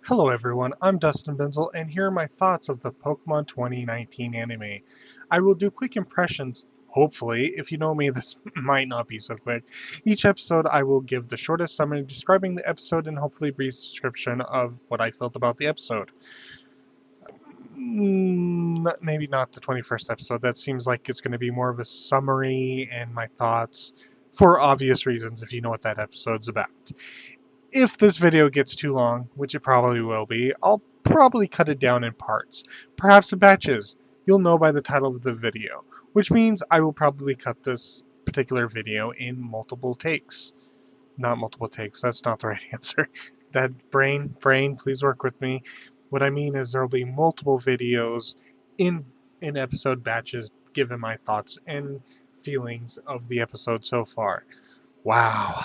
Hello everyone, I'm Dustin Benzel, and here are my thoughts of the Pokemon 2019 anime. I will do quick impressions, hopefully. If you know me, this might not be so quick. Each episode I will give the shortest summary describing the episode and hopefully brief description of what I felt about the episode. Maybe not the 21st episode, that seems like it's going to be more of a summary and my thoughts, for obvious reasons if you know what that episode's about. If this video gets too long, which it probably will be, I'll probably cut it down in parts, perhaps in batches. You'll know by the title of the video, which means I will probably cut this particular video in multiple takes. Not multiple takes, that's not the right answer. That brain, please work with me. What I mean is there will be multiple videos in episode batches given my thoughts and feelings of the episode so far. Wow.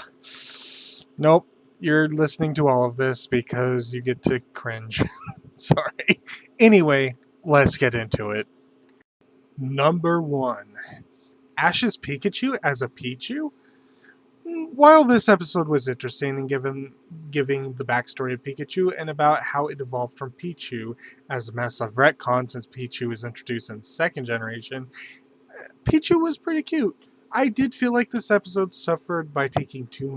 Nope, you're listening to all of this because you get to cringe. Sorry. Anyway, let's get into it. Number 1. Ash's Pikachu as a Pichu? While this episode was interesting in giving the backstory of Pikachu and about how it evolved from Pichu as a mess of retcon since Pichu was introduced in second generation, Pichu was pretty cute. I did feel like this episode suffered by taking two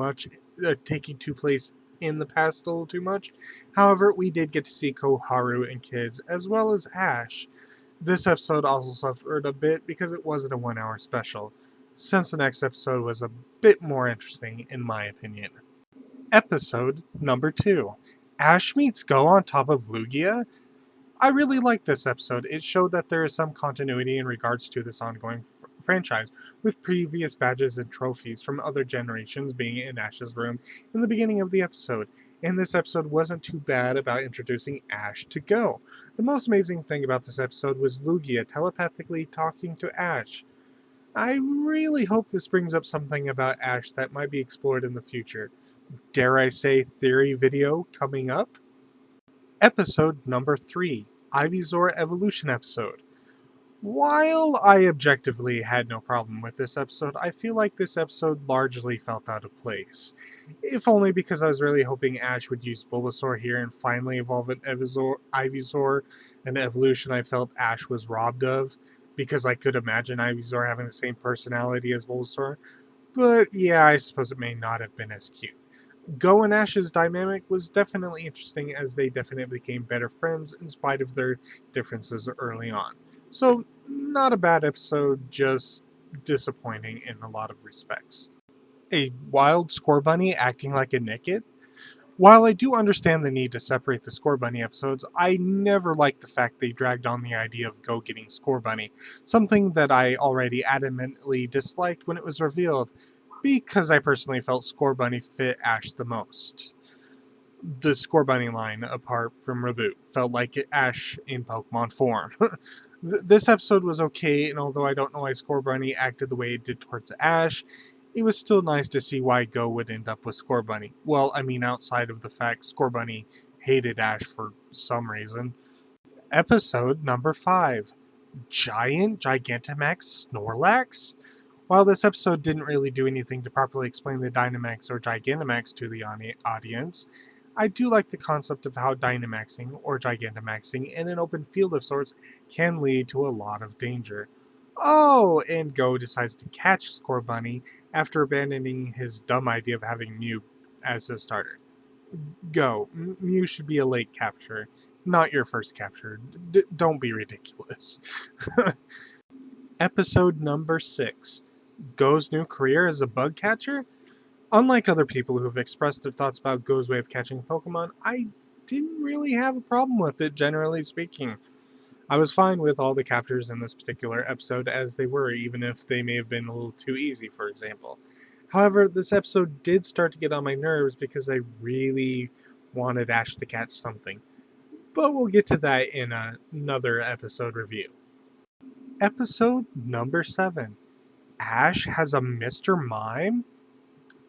place in the past a little too much. However, we did get to see Koharu and kids, as well as Ash. This episode also suffered a bit because it wasn't a 1 hour special, since the next episode was a bit more interesting, in my opinion. Episode number 2. Ash meets Go on top of Lugia? I really liked this episode. It showed that there is some continuity in regards to this ongoing franchise, with previous badges and trophies from other generations being in Ash's room in the beginning of the episode. And this episode wasn't too bad about introducing Ash to Go. The most amazing thing about this episode was Lugia telepathically talking to Ash. I really hope this brings up something about Ash that might be explored in the future. Dare I say theory video coming up? Episode number 3, Ivysaur Evolution episode. While I objectively had no problem with this episode, I feel like this episode largely felt out of place. If only because I was really hoping Ash would use Bulbasaur here and finally evolve an Ivysaur, an evolution I felt Ash was robbed of, because I could imagine Ivysaur having the same personality as Bulbasaur. But yeah, I suppose it may not have been as cute. Go and Ash's dynamic was definitely interesting as they definitely became better friends in spite of their differences early on. So, not a bad episode, just disappointing in a lot of respects. A wild Scorbunny acting like a Nickit? While I do understand the need to separate the Scorbunny episodes, I never liked the fact they dragged on the idea of Go getting Scorbunny, something that I already adamantly disliked when it was revealed, because I personally felt Scorbunny fit Ash the most. The Scorbunny line, apart from Reboot, felt like Ash in Pokemon form. This episode was okay, and although I don't know why Scorbunny acted the way it did towards Ash, it was still nice to see why Go would end up with Scorbunny. Well, I mean, outside of the fact Scorbunny hated Ash for some reason. Episode number 5, Giant Gigantamax Snorlax? While this episode didn't really do anything to properly explain the Dynamax or Gigantamax to the audience, I do like the concept of how Dynamaxing or Gigantamaxing in an open field of sorts can lead to a lot of danger. Oh, and Go decides to catch Scorbunny after abandoning his dumb idea of having Mew as a starter. Go, Mew should be a late capture, not your first capture. Don't be ridiculous. Episode number 6. Go's new career as a bug catcher? Unlike other people who have expressed their thoughts about Go's way of catching Pokemon, I didn't really have a problem with it, generally speaking. I was fine with all the captures in this particular episode as they were, even if they may have been a little too easy, for example. However, this episode did start to get on my nerves because I really wanted Ash to catch something. But we'll get to that in another episode review. Episode number 7. Ash has a Mr. Mime?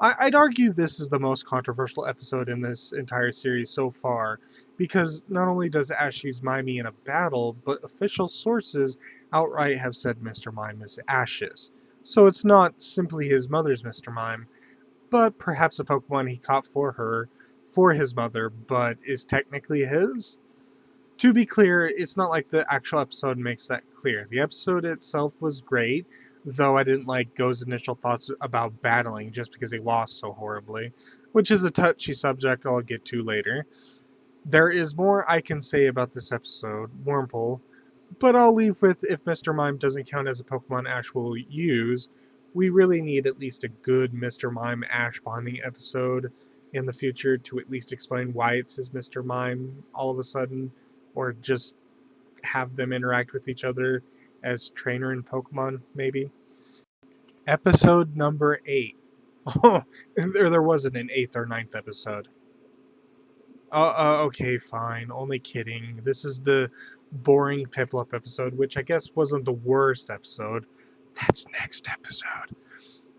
I'd argue this is the most controversial episode in this entire series so far, because not only does Ash use Mimey in a battle, but official sources outright have said Mr. Mime is Ash's. So it's not simply his mother's Mr. Mime, but perhaps a Pokemon he caught for her for his mother, but is technically his. To be clear, it's not like the actual episode makes that clear. The episode itself was great, though I didn't like Go's initial thoughts about battling just because he lost so horribly, which is a touchy subject I'll get to later. There is more I can say about this episode, Wurmple, but I'll leave with if Mr. Mime doesn't count as a Pokemon Ash will use, we really need at least a good Mr. Mime Ash bonding episode in the future to at least explain why it's his Mr. Mime all of a sudden, or just have them interact with each other as trainer and Pokemon, maybe. Episode number 8. Oh, there wasn't an 8th or 9th episode. Okay, fine. Only kidding. This is the boring Piplup episode, which I guess wasn't the worst episode. That's next episode.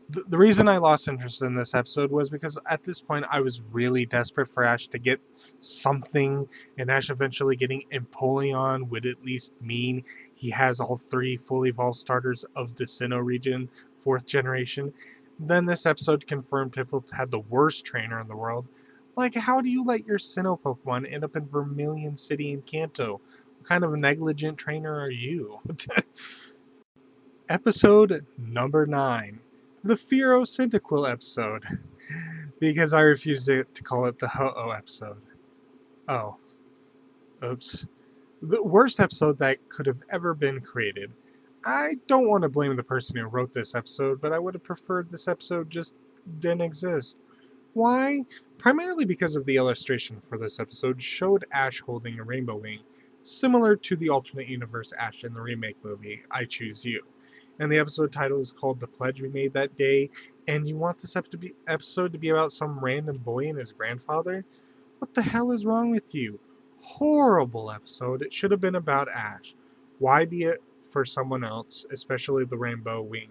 The reason I lost interest in this episode was because at this point I was really desperate for Ash to get something, and Ash eventually getting Empoleon would at least mean he has all 3 fully evolved starters of the Sinnoh region, 4th generation. Then this episode confirmed Piplup had the worst trainer in the world. Like, how do you let your Sinnoh Pokemon end up in Vermilion City in Kanto? What kind of a negligent trainer are you? Episode number 9. The Fearow Cyndaquil episode, because I refused to call it the Ho-Oh episode. Oh. Oops. The worst episode that could have ever been created. I don't want to blame the person who wrote this episode, but I would have preferred this episode just didn't exist. Why? Primarily because of the illustration for this episode showed Ash holding a rainbow wing, similar to the alternate universe Ash in the remake movie, I Choose You. And the episode title is called The Pledge We Made That Day, and you want this episode to be about some random boy and his grandfather? What the hell is wrong with you? Horrible episode. It should have been about Ash. Why be it for someone else, especially the rainbow wing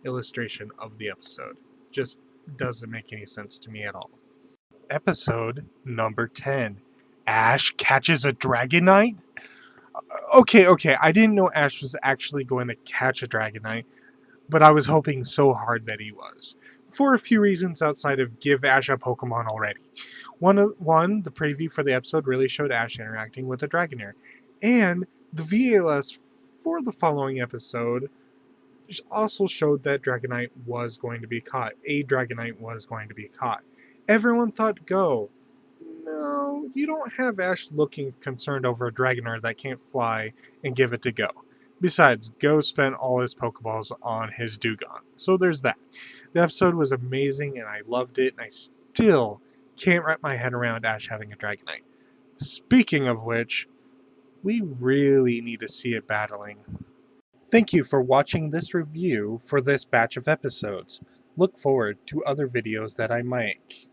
illustration of the episode? Just doesn't make any sense to me at all. Episode number 10. Ash catches a Dragonite? Okay, I didn't know Ash was actually going to catch a Dragonite, but I was hoping so hard that he was. For a few reasons outside of give Ash a Pokemon already. One, the preview for the episode really showed Ash interacting with a Dragonair. And the VLS for the following episode also showed that Dragonite was going to be caught. A Dragonite was going to be caught. Everyone thought Go. No, you don't have Ash looking concerned over a Dragonair that can't fly and give it to Go. Besides, Go spent all his Pokeballs on his Dewgong, so there's that. The episode was amazing and I loved it, and I still can't wrap my head around Ash having a Dragonite. Speaking of which, we really need to see it battling. Thank you for watching this review for this batch of episodes. Look forward to other videos that I make.